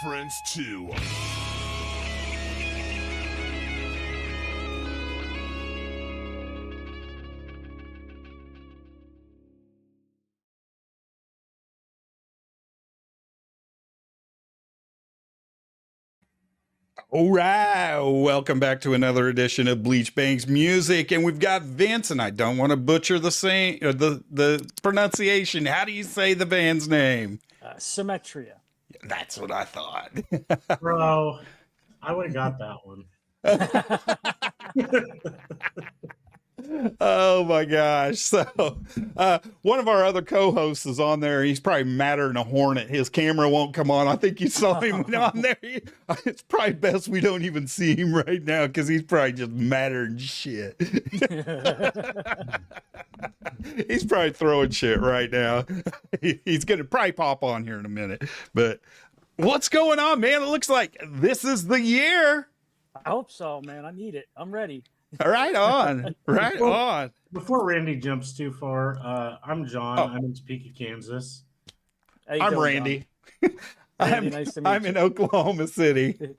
Friends too. All right, welcome back to another edition of Bleach Bangs Music, and we've got Vince, and I don't want to butcher the pronunciation. How do you say the band's name? Symetria. That's what I thought. Bro, I would have got that one. Oh my gosh. So one of our other co-hosts is on there. He's probably madder than a hornet. His camera won't come on. I think you saw him on there. It's probably best we don't even see him right now because he's probably just madder than shit. He's probably throwing shit right now. He's gonna probably pop on here in a minute. But what's going on, man? It looks like this is the year. I hope so, man. I need it. I'm ready. Right on. Right on. Before Randy jumps too far, I'm John. I'm in Topeka, Kansas. I'm doing, Randy. Randy, nice to meet I'm you. in Oklahoma City.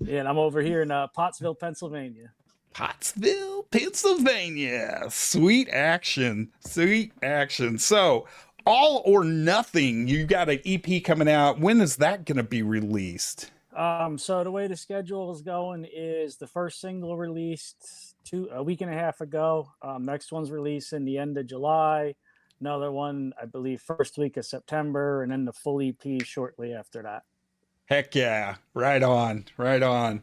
Yeah, and I'm over here in Pottsville, Pennsylvania. Pottsville, Pennsylvania. Sweet action. Sweet action. So, All or Nothing, you got an EP coming out. When is that going to be released? So the way the schedule is going is the first single released a week and a half ago. Next one's releasing the end of July. Another one, I believe, first week of September, and then the full EP shortly after that. Heck yeah. Right on. Right on.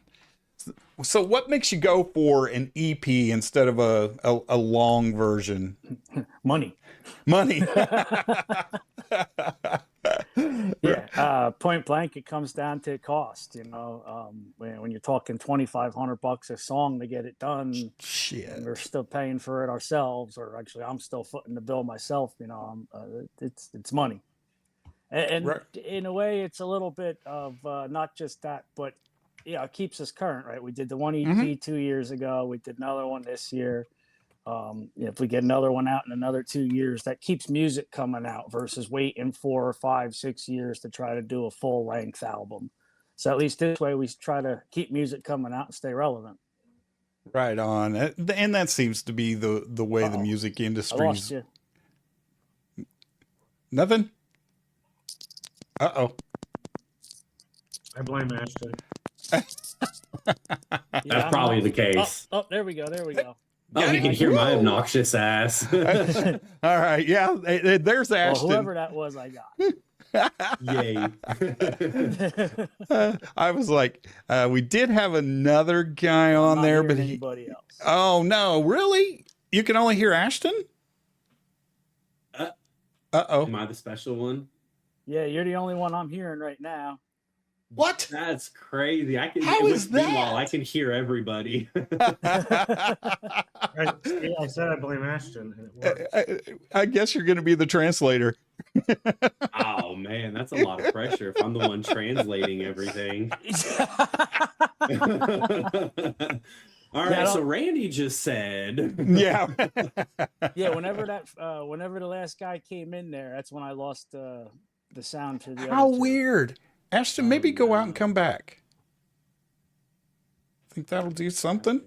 So what makes you go for an EP instead of a long version? Money. Yeah, point blank, it comes down to cost. You know, when you're talking $2,500 a song to get it done, shit, and we're still paying for it ourselves, or actually, I'm still footing the bill myself. You know, it's money, and right. In a way, it's a little bit of not just that, but yeah, it keeps us current, right? We did the one EP 2 years ago. We did another one this year. If we get another one out in another 2 years, that keeps music coming out versus waiting 4 or 5, 6 years to try to do a full length album. So at least this way we try to keep music coming out and stay relevant. Right on. And that seems to be the way the music industry. I lost you. Nothing? Uh-oh. I blame Ashton. That's probably the case. Oh, there we go. Oh, you can hear my obnoxious ass. All right. Yeah, there's Ashton. Well, whoever that was, I got. Yay. I was like, we did have another guy on there, but anybody else. Oh, no. Really? You can only hear Ashton? Uh-oh. Am I the special one? Yeah, you're the only one I'm hearing right now. What? That's crazy. I can. How is that? Meanwhile, I can hear everybody. I said I blame Ashton, and it worked. I guess you're going to be the translator. Oh man, that's a lot of pressure if I'm the one translating everything. All right, so Randy just said, yeah, yeah. Whenever the last guy came in there, that's when I lost the sound to the. How other two. weird. Ashton, maybe go out and come back. Think that'll do something?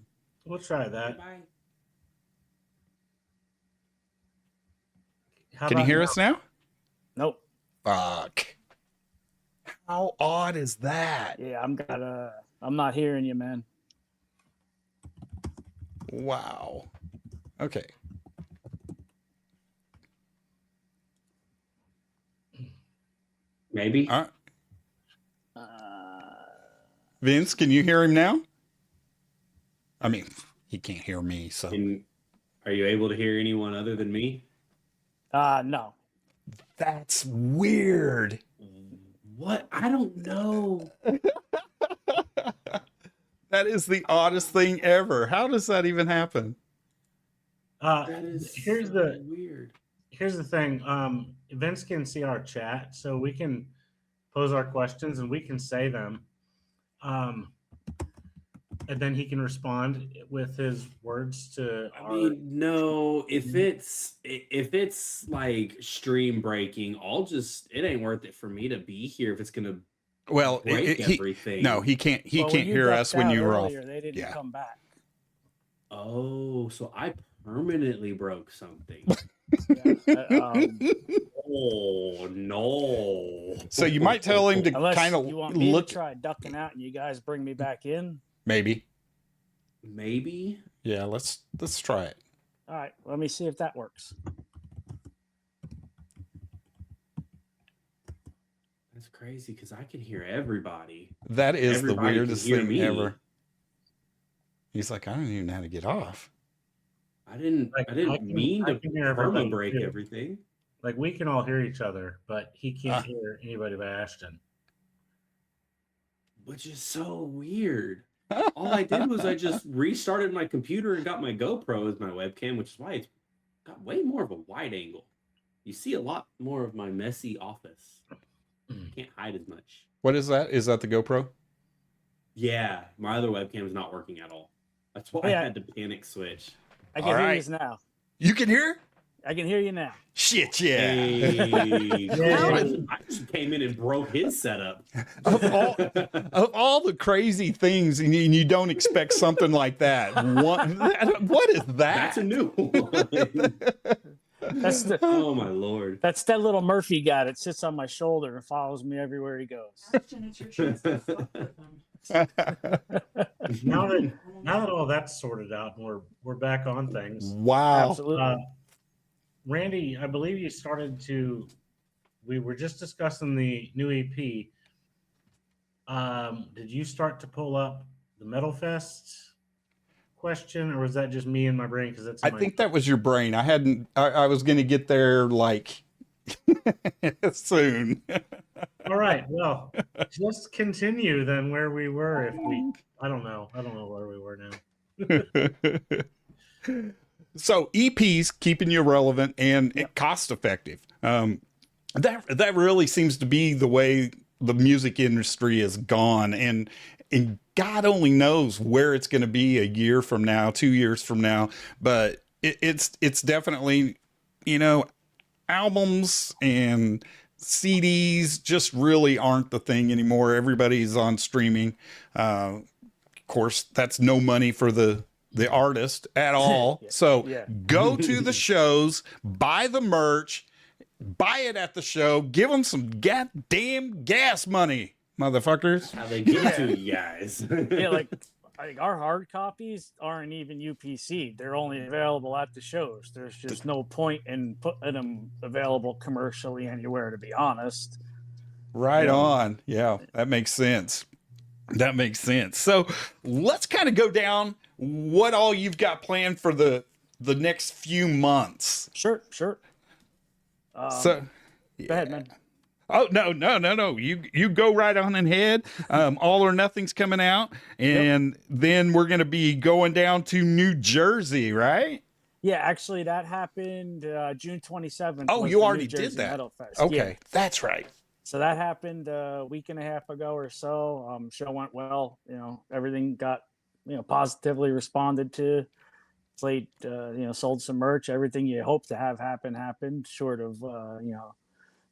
We'll try that. Bye. How Can you about hear now? us now? Nope. Fuck. How odd is that? Yeah, I'm not hearing you, man. Wow. Okay. Maybe. All right. Uh, Vince, can you hear him now? I mean, he can't hear me, so. Are you able to hear anyone other than me? no. That's weird. What? I don't know. That is the oddest thing ever. How does that even happen? That is Here's so the weird. here's the thing. Vince can see our chat, so we can pose our questions and we can say them. And then he can respond with his words to I our. mean, no, if it's like stream breaking, it ain't worth it for me to be here if it's gonna Well, break everything. no, he can't. He Well, can't when you hear ducked us when out you were off. earlier, they didn't Yeah. come back. Oh, so I permanently broke something. Oh no. So you might tell him to Unless kind of you want me look. to try ducking out and you guys bring me back in. Maybe. Maybe. Yeah. Let's try it. All right, let me see if that works. That's crazy because I can hear everybody. That is Everybody the weirdest can hear thing me. ever. He's like, I don't even know how to get off. I didn't mean to hear everybody break too. everything. Like we can all hear each other, but he can't hear anybody but Ashton. Which is so weird. All I did was I just restarted my computer and got my GoPro as my webcam, which is why it's got way more of a wide angle. You see a lot more of my messy office. Can't hide as much. What is that? Is that the GoPro? Yeah, my other webcam is not working at all. That's why I had to panic switch. I can hear you now. You can hear? I can hear you now. Shit, yeah. Hey, I just came in and broke his setup. Of all the crazy things, and you don't expect something like that. What is that? That's a new one. Oh my lord. That's that little Murphy guy that sits on my shoulder and follows me everywhere he goes. Now that all that's sorted out and we're back on things. Wow. Absolutely. Randy, I believe you we were just discussing the new EP. Did you start to pull up the Metal Fest question, or was that just me in my brain? Because I think that was your brain. I was going to get there like soon. All right. Well, just continue then where we were. I don't know where we were now. So EPs keeping you relevant and cost effective. That really seems to be the way the music industry has gone, and God only knows where it's going to be a year from now, 2 years from now. But it's definitely, albums and CDs just really aren't the thing anymore. Everybody's on streaming. Of course, that's no money for the artist at all. So go to the shows, buy the merch, buy it at the show, give them some goddamn gas money, motherfuckers. How they get to you guys. Yeah, like our hard copies aren't even UPC. They're only available at the shows. There's just no point in putting them available commercially anywhere, to be honest. Right on. Yeah, that makes sense. That makes sense. So let's kind of go down what all you've got planned for the next few months. Sure. So Go ahead, man. Oh, no. You go right on ahead. All or Nothing's coming out. And then we're going to be going down to New Jersey, right? Yeah, actually, that happened June 27th. Oh, you already did that. Metal Fest. Okay, Yeah. that's right. So that happened a week and a half ago or so. Show went well. Everything got, positively responded to. Played, sold some merch. Everything you hope to have happened, short of,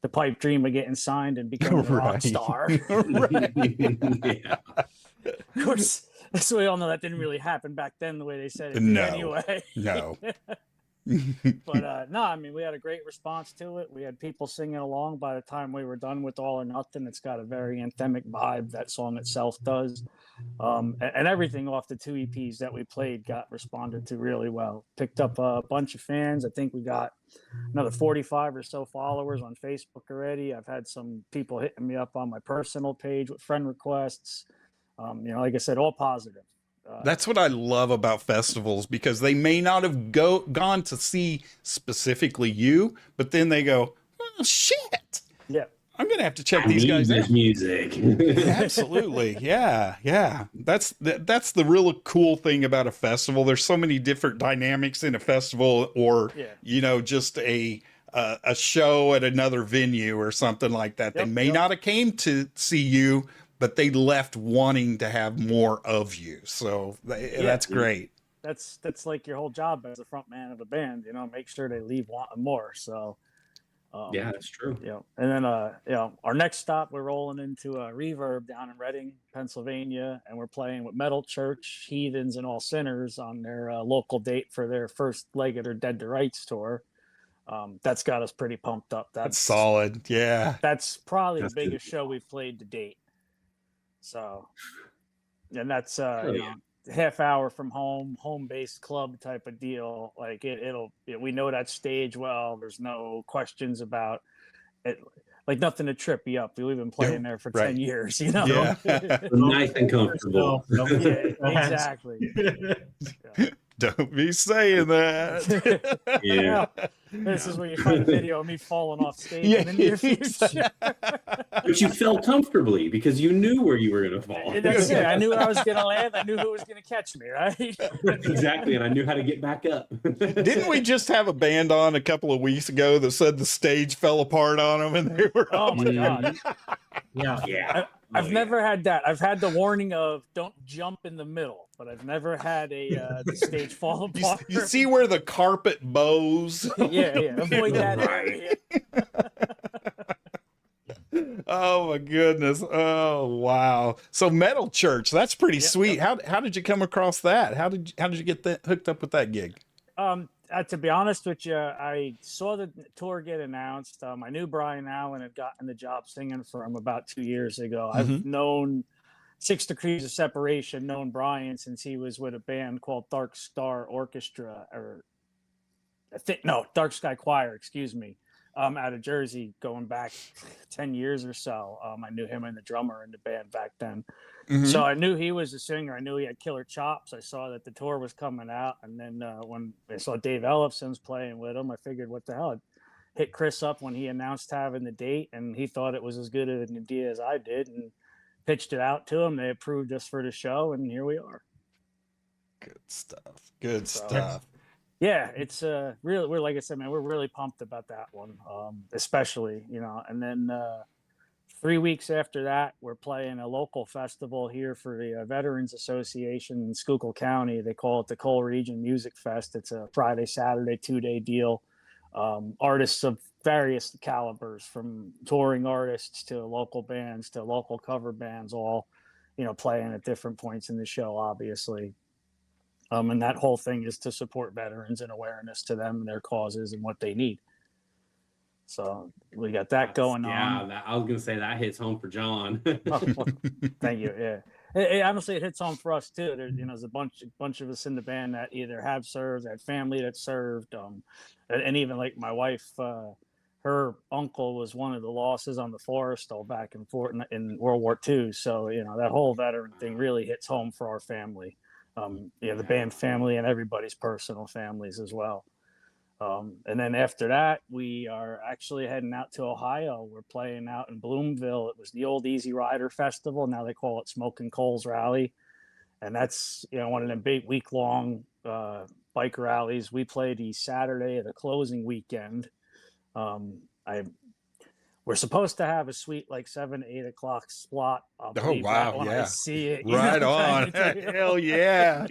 the pipe dream of getting signed and becoming a rock star. Right. Yeah. Of course, so we all know that didn't really happen back then the way they said it did No. anyway. No. But no, I mean, we had a great response to it. We had people singing along by the time we were done with All or Nothing. It's got a very anthemic vibe, that song itself does. And everything off the 2 EPs that we played got responded to really well. Picked up a bunch of fans. I think we got another 45 or so followers on Facebook already. I've had some people hitting me up on my personal page with friend requests. Like I said, all positive. That's what I love about festivals, because they may not have gone to see specifically you, but then they go, oh, shit. Yeah. I'm going to have to check these guys out. Music. Absolutely. Yeah. Yeah. That's the real cool thing about a festival. There's so many different dynamics in a festival, or, just a show at another venue or something like that. They may not have came to see you, but they left wanting to have more of you. So that's great. That's like your whole job as a front man of a band, make sure they leave wanting more. So, yeah, that's true. And then, our next stop, we're rolling into Reverb down in Reading, Pennsylvania, and we're playing with Metal Church, Heathens, and All Sinners on their local date for their first leg of their Dead to Rights tour. That's got us pretty pumped up. That's solid. Yeah. That's probably the biggest show we've played to date. So, and that's half hour from home-based club type of deal. Like we know that stage well. There's no questions about it. Like nothing to trip you up. We've been playing there for 10 years. Yeah. Nice and comfortable. Yeah, exactly. Yeah. Don't be saying that. Yeah. This is where you find a video of me falling off stage in the near future. But you fell comfortably because you knew where you were going to fall. That's it. I knew I was going to land. I knew who was going to catch me, right? Exactly. And I knew how to get back up. Didn't we just have a band on a couple of weeks ago that said the stage fell apart on them and they were Oh my God. Yeah. I've never had that. I've had the warning of don't jump in the middle, but I've never had the stage fall apart. You see where the carpet bows? Yeah. Avoid that area. Oh my goodness. Oh wow. So Metal Church, that's pretty sweet. How did you come across that? How did you get that hooked up with that gig? To be honest with you, I saw the tour get announced. I knew Brian Allen had gotten the job singing for him about 2 years ago. I've known 6 Degrees of Separation, known Brian since he was with a band called Dark Star Orchestra, or Dark Sky Choir, excuse me, out of Jersey, going back 10 years or so. I knew him and the drummer in the band back then. So I knew he was a singer. I knew he had killer chops. I saw that the tour was coming out. And then when I saw Dave Ellefson's playing with him, I figured, what the hell? I'd hit Chris up when he announced having the date, and he thought it was as good an idea as I did, and pitched it out to him. They approved us for the show, and here we are. Good stuff. Yeah, it's really, we're, like I said, man, we're really pumped about that one, especially, and then 3 weeks after that, we're playing a local festival here for the Veterans Association in Schuylkill County. They call it the Coal Region Music Fest. It's a Friday, Saturday, 2-day deal. Artists of various calibers, from touring artists to local bands to local cover bands, all, playing at different points in the show, obviously. And that whole thing is to support veterans and awareness to them and their causes and what they need. So we got that going on. Yeah, I was going to say that hits home for John. Thank you. Yeah. Honestly, it hits home for us too. There's a bunch of us in the band that either have served, had family that served, and even like my wife, her uncle was one of the losses on the Forrestal back and forth in World War II. So that whole veteran thing really hits home for our family. The band family and everybody's personal families as well. And then after that, we are actually heading out to Ohio. We're playing out in Bloomville. It was the old Easy Rider Festival. Now they call it Smoking Coals Rally. And that's, one of them big week-long bike rallies. We play the Saturday of the closing weekend. We're supposed to have a sweet 7 to 8 o'clock slot. Oh wow! When I see it, right on. Hell yeah!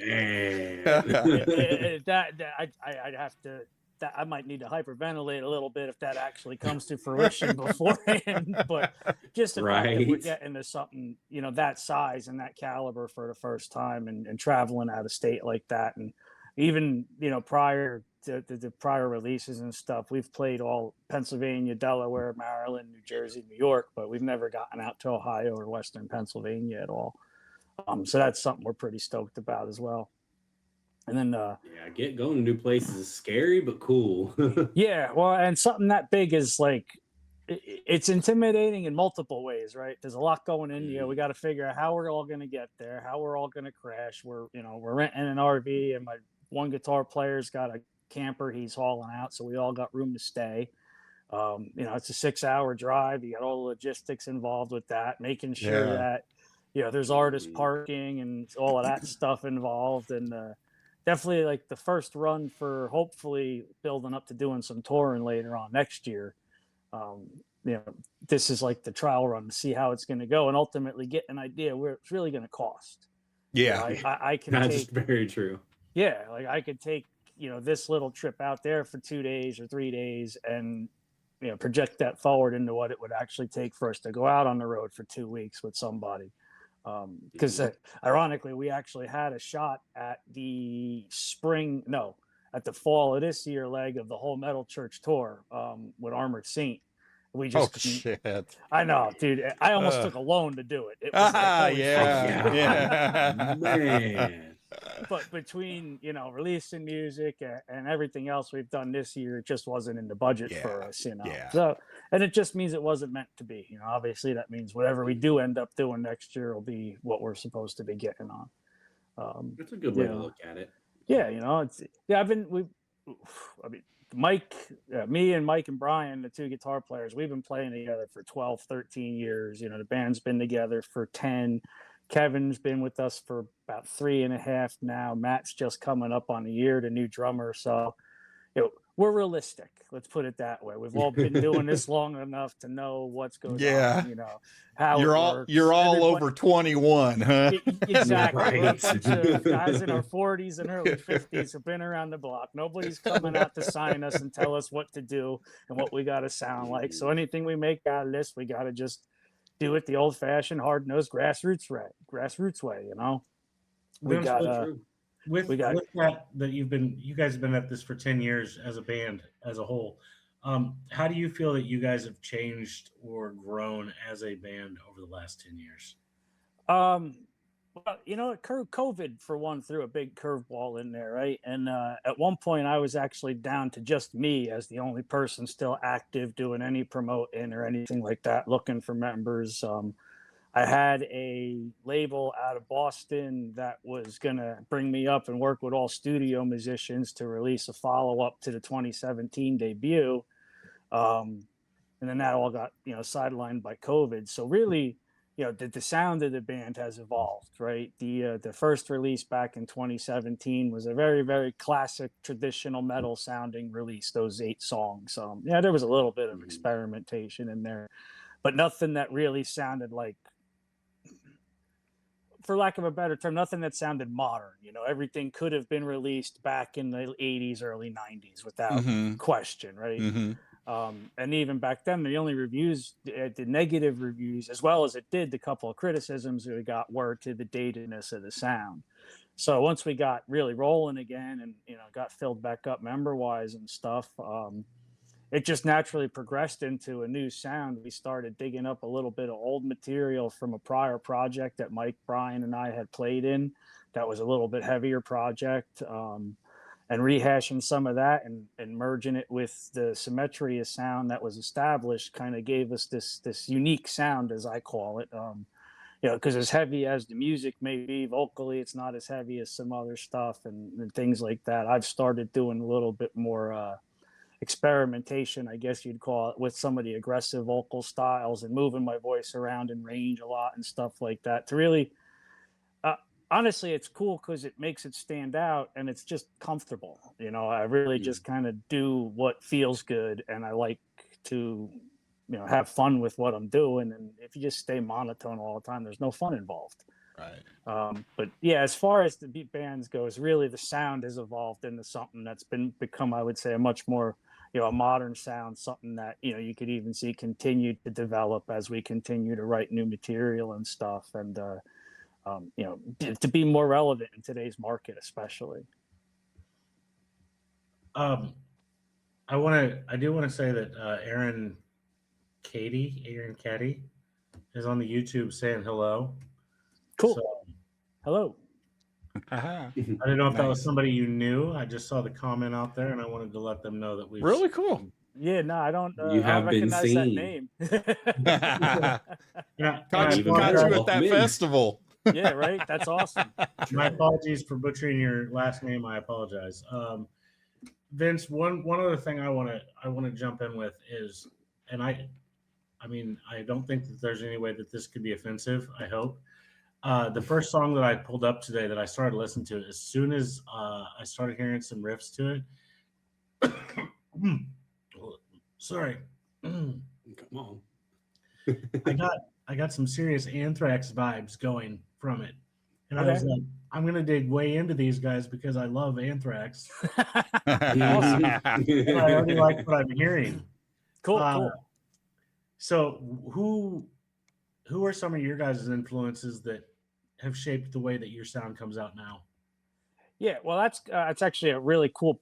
I'd have to that I might need to hyperventilate a little bit if that actually comes to fruition beforehand. But just the fact that we're Right. getting to something, you know, that size and that caliber for the first time, and traveling out of state like that, and even, you know, prior to the prior releases and stuff, we've played all Pennsylvania, Delaware, Maryland, New Jersey, New York, but we've never gotten out to Ohio or Western Pennsylvania at all. So that's something we're pretty stoked about as well. And then Yeah, going to new places is scary but cool. yeah, well, and something that big is like it's intimidating in multiple ways, right? There's a lot going in. You know, we got to figure out how we're all going to get there, how we're all going to crash. We're renting an RV, and my one guitar player's got a camper he's hauling out, so we all got room to stay. You know, it's a 6-hour drive. You got all the logistics involved with that, making sure Yeah. that, you know, there's artist parking and all of that stuff involved. And definitely like the first run for hopefully building up to doing some touring later on next year. You know, this is like the trial run to see how it's going to go and ultimately get an idea where it's really going to cost. Yeah. You know, I can That's take, very true. yeah, like I could take, you know, this little trip out there for 2 days or 3 days and, you know, project that forward into what it would actually take for us to go out on the road for 2 weeks with somebody. Because ironically, we actually had a shot at the at the fall of this year leg of the whole Metal Church tour with Armored Saint. We just shit. I know, dude. I almost took a loan to do it. It was like, holy yeah. fuck. Yeah. Man. But between, you know, releasing music and everything else we've done this year, it just wasn't in the budget for us, you know. Yeah. So, and it just means it wasn't meant to be. You know, obviously that means whatever we do end up doing next year will be what we're supposed to be getting on. That's a good way to look at it. Yeah, you know, I mean, me and Mike and Brian, the two guitar players, we've been playing together for 12, 13 years. You know, the band's been together for 10. Kevin's been with us for about 3.5 now. Matt's just coming up on a year, the new drummer. So, you know, we're realistic. Let's put it that way. We've all been doing this long enough to know what's going on. You know how you're all over 21, huh? Exactly. Right. We're a bunch of guys in our 40s and early 50s who've been around the block. Nobody's coming out to sign us and tell us what to do and what we got to sound like. So anything we make out of this, we got to just do it the old-fashioned, hard-nosed grassroots way. You know, with that you guys have been at this for 10 years as a band as a whole. How do you feel that you guys have changed or grown as a band over the last 10 years? Well, you know, COVID for one threw a big curveball in there, right? And at one point, I was actually down to just me as the only person still active doing any promoting or anything like that, looking for members. I had a label out of Boston that was going to bring me up and work with all studio musicians to release a follow-up to the 2017 debut. And then that all got, you know, sidelined by COVID. So really, you know, the sound of the band has evolved, right? The first release back in 2017 was a very, very classic traditional metal sounding release, those 8 songs. Yeah, there was a little bit of experimentation in there, but nothing that really sounded like, for lack of a better term, nothing that sounded modern. You know, everything could have been released back in the 80s, early 90s without question, right? And even back then, the only reviews, the negative reviews, as well as it did the couple of criticisms we got, were to the datedness of the sound. So once we got really rolling again and, you know, got filled back up member-wise and stuff, it just naturally progressed into a new sound. We started digging up a little bit of old material from a prior project that Mike, Brian, and I had played in. That was a little bit heavier project, and rehashing some of that and merging it with the Symetria sound that was established kind of gave us this unique sound, as I call it. You know, because as heavy as the music may be vocally, it's not as heavy as some other stuff and things like that. I've started doing a little bit more experimentation, I guess you'd call it, with some of the aggressive vocal styles and moving my voice around in range a lot and stuff like that to really, honestly, it's cool because it makes it stand out and it's just comfortable. You know, I really just kind of do what feels good, and I like to, you know, have fun with what I'm doing. And if you just stay monotone all the time, there's no fun involved. But yeah, as far as the beat bands goes, really the sound has evolved into something that's become, I would say, a much more, a modern sound, something that, you could even see continue to develop as we continue to write new material and stuff. And, to be more relevant in today's market, especially. I do want to say that Aaron Caddy is on the YouTube saying hello. Cool. So, hello. I didn't know if that was somebody you knew. I just saw the comment out there, and I wanted to let them know that we really cool. Yeah, no, I don't. You have I been recognize seen. that name. Caught you at that festival. Yeah, right. That's awesome. My apologies for butchering your last name. I apologize. Vince, one other thing I want to jump in with is, and I mean, I don't think that there's any way that this could be offensive. I hope. The first song that I pulled up today that I started listening to, as soon as I started hearing some riffs to it. Sorry. Come on. I got some serious Anthrax vibes going from it. And I was like, I'm going to dig way into these guys because I love Anthrax. Awesome. And I already like what I'm hearing. Cool. So who are some of your guys' influences that have shaped the way that your sound comes out now? Yeah, well, that's actually a really cool.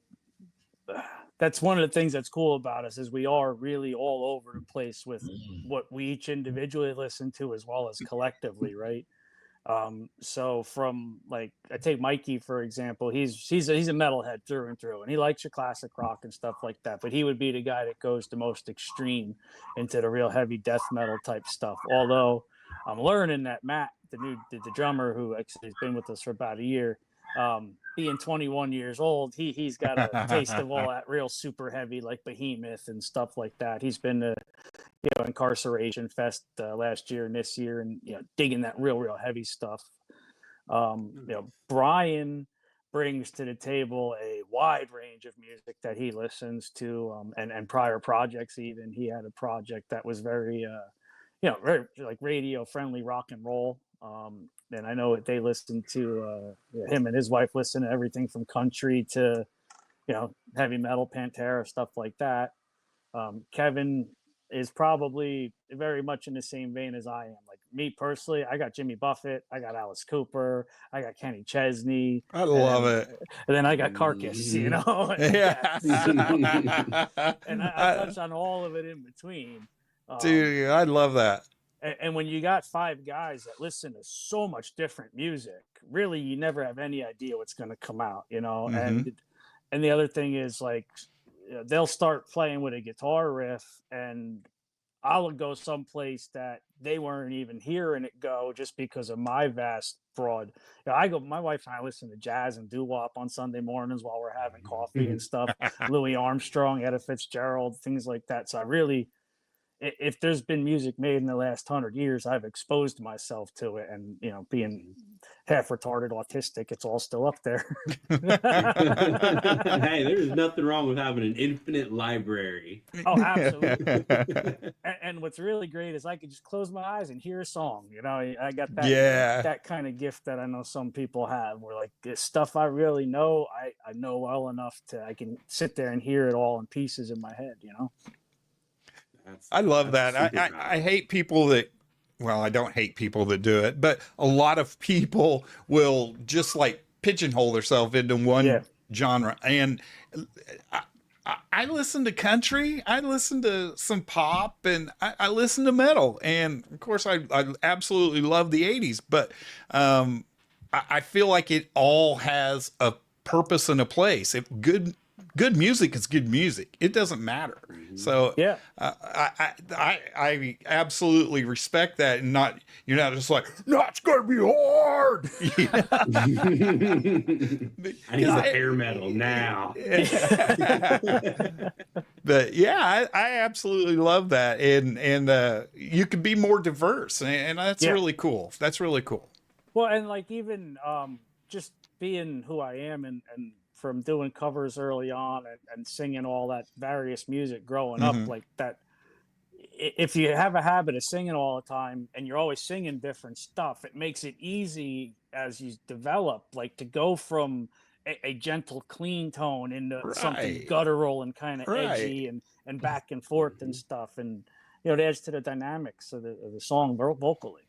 That's one of the things that's cool about us is we are really all over the place with what we each individually listen to as well as collectively, right? So from like, I take Mikey for example, he's a metalhead through and through, and he likes your classic rock and stuff like that, but he would be the guy that goes the most extreme into the real heavy death metal type stuff. Although I'm learning that Matt, the drummer who actually has been with us for about a year, being 21 years old, he's got a taste of all that real super heavy like Behemoth and stuff like that. He's been to Incarceration Fest last year and this year, and digging that real heavy stuff. Brian brings to the table a wide range of music that he listens to, and prior projects. Even he had a project that was very very like radio friendly rock and roll. And I know they listen to him and his wife listen to everything from country to heavy metal, Pantera, stuff like that. Kevin is probably very much in the same vein as I am. Like me personally, I got Jimmy Buffett, I got Alice Cooper, I got Kenny Chesney. I love it. And then I got Carcass, Yeah. And I touch on all of it in between. Dude, I love that. And when you got 5 guys that listen to so much different music, really, you never have any idea what's going to come out, And the other thing is, like, they'll start playing with a guitar riff, and I'll go someplace that they weren't even hearing it go just because of my vast broad. My wife and I listen to jazz and doo-wop on Sunday mornings while we're having coffee and stuff. Louis Armstrong, Etta Fitzgerald, things like that. So I really, if there's been music made in the last 100 years, I've exposed myself to it, and being half retarded, autistic, it's all still up there. Hey, there's nothing wrong with having an infinite library. Oh, absolutely. And what's really great is I could just close my eyes and hear a song. I got that that kind of gift that I know some people have, where like this stuff I really know, I know well enough I can sit there and hear it all in pieces in my head. I love that. I hate people that, well, I don't hate people that do it, but a lot of people will just like pigeonhole themselves into one genre. And I listen to country, I listen to some pop, and I listen to metal. And of course, I absolutely love the 80s, but I feel like it all has a purpose and a place. If good music is good music, it doesn't matter. So I absolutely respect that, and you're not just like, no, it's gonna be hard. I need some hair metal now. But yeah, I absolutely love that, and you can be more diverse, and that's really cool. That's really cool. Well, and like even just being who I am, and from doing covers early on and singing all that various music growing up like that, if you have a habit of singing all the time and you're always singing different stuff, it makes it easy as you develop, like to go from a gentle, clean tone into something guttural and kind of edgy and back and forth and stuff. And, it adds to the dynamics of the song vocally.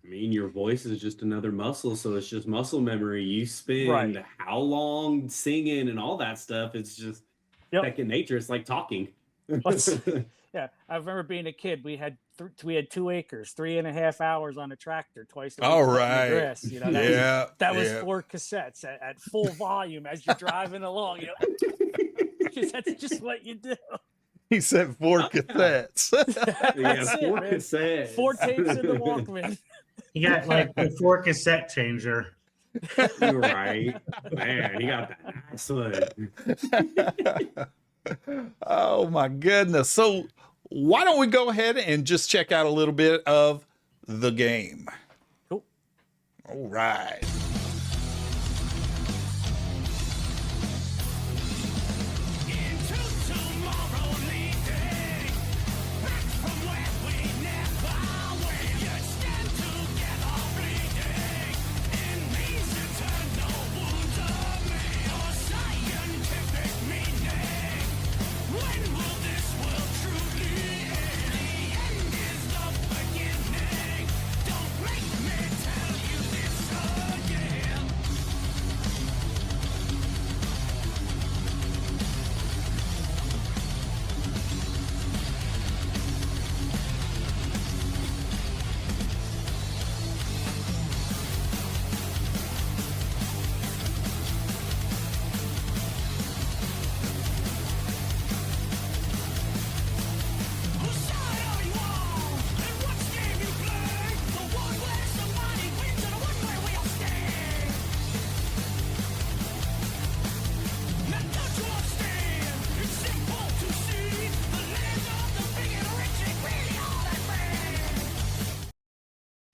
I mean, your voice is just another muscle, so it's just muscle memory. You spend how long singing and all that stuff. It's just second nature. It's like talking. Yeah, I remember being a kid. We had 2 acres, 3.5 hours on a tractor twice a week. All right. The grass, that was 4 cassettes at full volume as you're driving along. Because that's just what you do. He said 4 cassettes. 4 cassettes. 4 tapes in the Walkman. He got like the 4 cassette changer. You're right. Man, he got that nice one. Oh my goodness. So why don't we go ahead and just check out a little bit of the game? Cool. All right.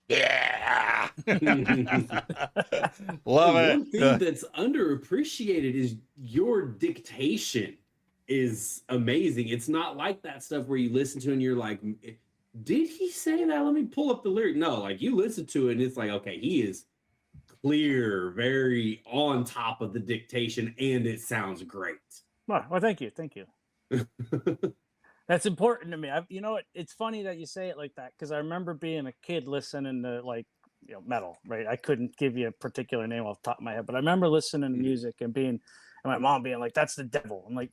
Yeah. Love it. One thing that's underappreciated is your dictation is amazing. It's not like that stuff where you listen to and you're like, did he say that? Let me pull up the lyric. No, like you listen to it and it's like, okay, he is clear, very on top of the dictation, and it sounds great. Well, thank you. That's important to me. It's funny that you say it like that, because I remember being a kid listening to metal, right? I couldn't give you a particular name off the top of my head, but I remember listening to music and my mom being like, "That's the devil." I'm like,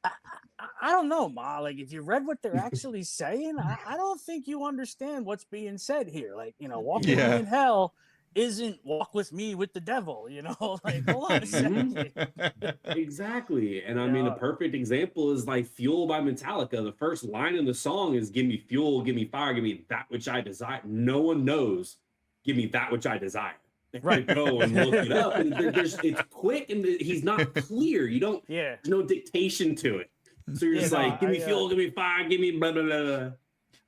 I don't know, Ma. Like, if you read what they're actually saying, I don't think you understand what's being said here. Like, walk with me in hell isn't walk with me with the devil, like, hold on a second. Exactly. And I mean, the perfect example is like Fuel by Metallica. The first line in the song is, give me fuel, give me fire, give me that which I desire. No one knows, give me that which I desire. Right. Go and look it up. And it's quick and he's not clear. There's no dictation to it. So you're just like, give me fuel, give me fire, give me blah, blah, blah, blah.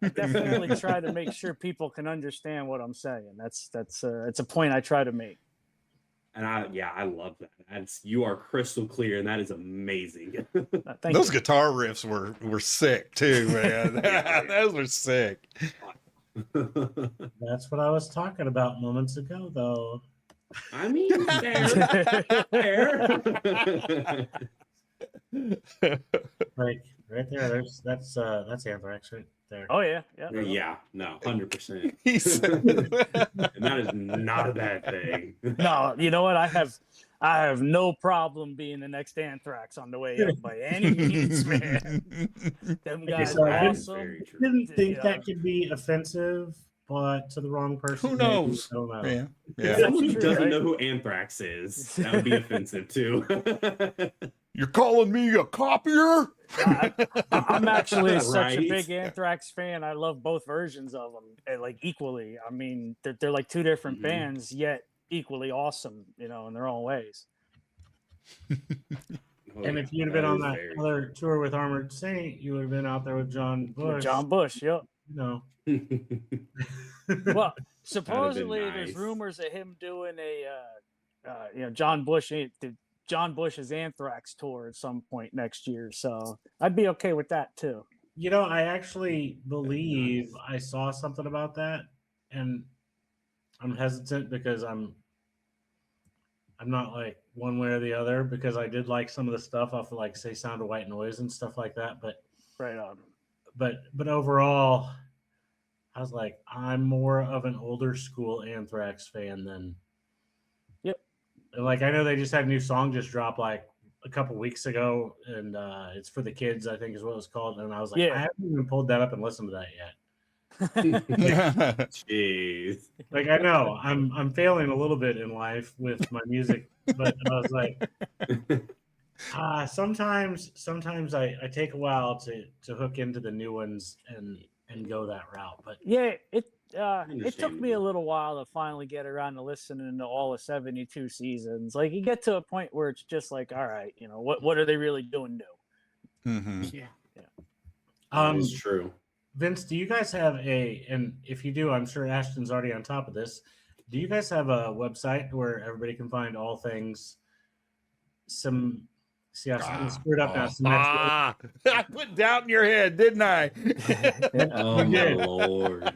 I definitely try to make sure people can understand what I'm saying. That's it's a point I try to make. And I love that. You are crystal clear, and that is amazing. Those guitar riffs were sick too, man. Those were sick. That's what I was talking about moments ago, though. I mean, fair. Like right there, that's Anthrax right there. Oh yeah. No, 100%. And that is not a bad thing. No, you know what? I have no problem being the next Anthrax on the way up by any means, man. Them guys are awesome. I didn't think that could be offensive, but to the wrong person. Who knows? I don't know. Yeah. Someone who doesn't know who Anthrax is, that would be offensive too. You're calling me a copier? I'm actually such a big Anthrax fan. I love both versions of them, like equally. I mean, they're like two different bands, yet equally awesome, in their own ways. And if you'd have been on that other tour with Armored Saint, you would have been out there with John Bush. John Bush, yep. No. Well, supposedly there's rumors of him doing John Bush's Anthrax tour at some point next year, so I'd be okay with that too. I actually believe I saw something about that, and I'm hesitant because I'm not like one way or the other, because I did like some of the stuff off of like say Sound of White Noise and stuff like that, but Right on. but overall, I was like, I'm more of an older school Anthrax fan than. Yep. Like, I know they just had a new song just dropped like a couple weeks ago, and it's for the kids, I think is what it's called. And I was like, I haven't even pulled that up and listened to that yet. Jeez. Like, I know I'm failing a little bit in life with my music, but I was like, sometimes I take a while to hook into the new ones and go that route. But yeah, it took me a little while to finally get around to listening to all the 72 seasons. Like, you get to a point where it's just like, all right, what are they really doing new? Mm-hmm. Yeah. That is true. Vince, do you guys have and if you do, I'm sure Ashton's already on top of this. Do you guys have a website where everybody can find all things I screwed up now. I put doubt in your head, didn't I? Oh my Lord.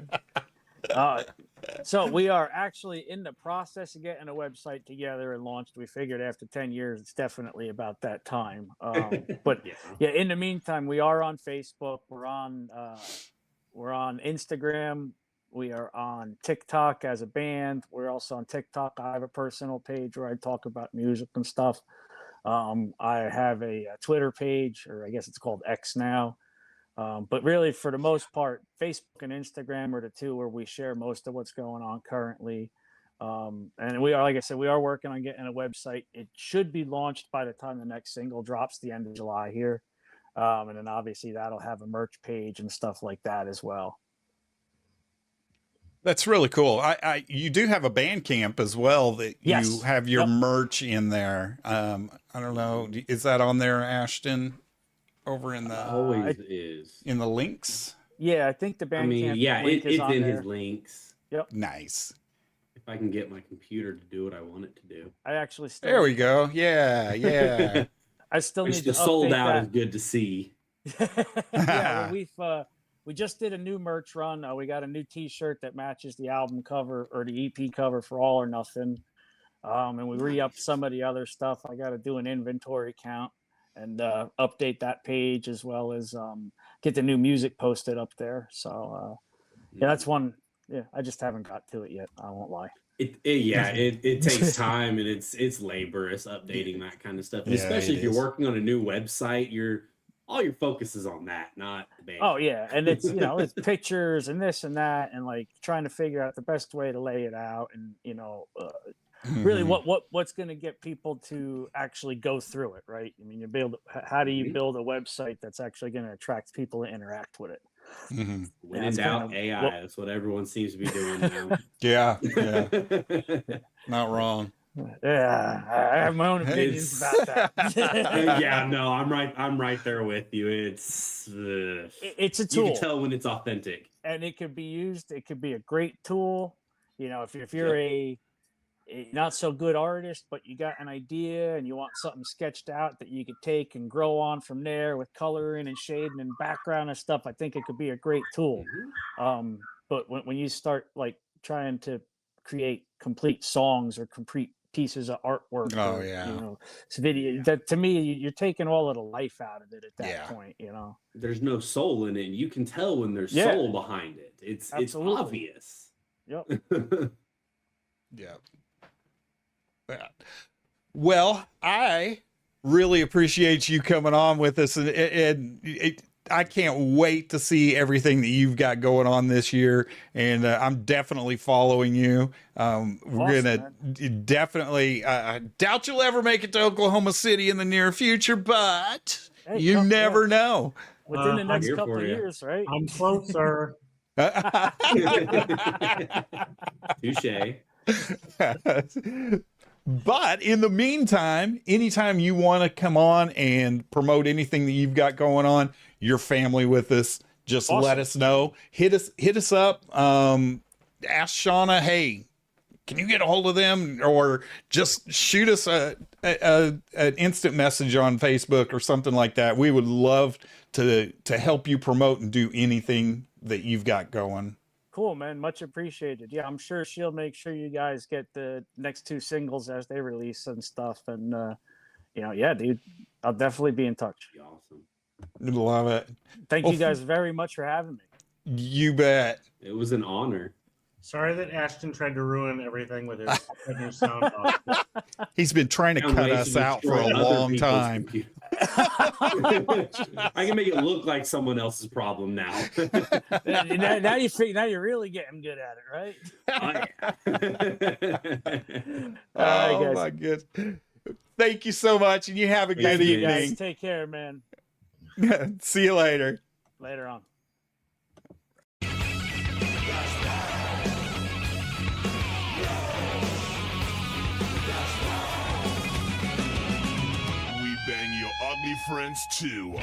So we are actually in the process of getting a website together and launched. We figured after 10 years, it's definitely about that time. But yeah, in the meantime, we are on Facebook. We're on Instagram. We are on TikTok as a band. We're also on TikTok. I have a personal page where I talk about music and stuff. I have a Twitter page, or I guess it's called X now. But really, for the most part, Facebook and Instagram are the two where we share most of what's going on currently. And we are, like I said, we are working on getting a website. It should be launched by the time the next single drops, the end of July here. And then obviously that'll have a merch page and stuff like that as well. That's really cool. You do have a Bandcamp as well that you have your merch in there. I don't know. Is that on there, Ashton? Over in the always is in the links. Yeah, I think the Bandcamp link is on in there. his links. Yep. Nice. If I can get my computer to do what I want it to do. I actually still. There we go. Yeah. I still need to sold out that. Is good to see. Yeah, well, we just did a new merch run. We got a new T-shirt that matches the album cover or the EP cover for All or Nothing. And we re-upped some of the other stuff. I got to do an inventory count and update that page, as well as get the new music posted up there. So that's one. Yeah, I just haven't got to it yet. I won't lie. It takes time, and it's laborious updating that kind of stuff. And especially if you're working on a new website, all your focus is on that, not the band. Oh yeah, and it's it's pictures and this and that, and like trying to figure out the best way to lay it out, and really what's going to get people to actually go through it, right? I mean, how do you build a website that's actually going to attract people to interact with it? Mm-hmm. When in doubt, AI. That's what everyone seems to be doing now. Yeah. Not wrong. Yeah, I have my own opinions about that. Yeah, no, I'm right there with you. It's a tool. You can tell when it's authentic, and it could be used. It could be a great tool. If you're a not so good artist, but you got an idea and you want something sketched out that you could take and grow on from there with coloring and shading and background and stuff, I think it could be a great tool. But when you start like trying to create complete songs or complete pieces of artwork, video, that to me, you're taking all of the life out of it at that point. There's no soul in it, and you can tell when there's soul behind it. It's obvious. Yep. Yeah. Well, I really appreciate you coming on with us, and I can't wait to see everything that you've got going on this year, and I'm definitely following you. We're gonna definitely. I doubt you'll ever make it to Oklahoma City in the near future, but you never know. Within the next couple of years, right? I'm closer. Touche. But in the meantime, anytime you want to come on and promote anything that you've got going on, your family with us, just let us know. Hit us up. Ask Shauna, hey, can you get a hold of them? Or just shoot us an instant message on Facebook or something like that. We would love to help you promote and do anything that you've got going. Cool, man. Much appreciated. Yeah, I'm sure she'll make sure you guys get the next 2 singles as they release and stuff. And, yeah, dude, I'll definitely be in touch. Awesome. Love it. Thank you guys very much for having me. You bet. It was an honor. Sorry that Ashton tried to ruin everything with his new sound off. He's been trying to cut us out for a long time. I can make it look like someone else's problem now. now you're really getting good at it, right? Oh my goodness. Thank you so much, and you have a good evening. Guys, take care, man. See you later. Later on. We bang your ugly friends too.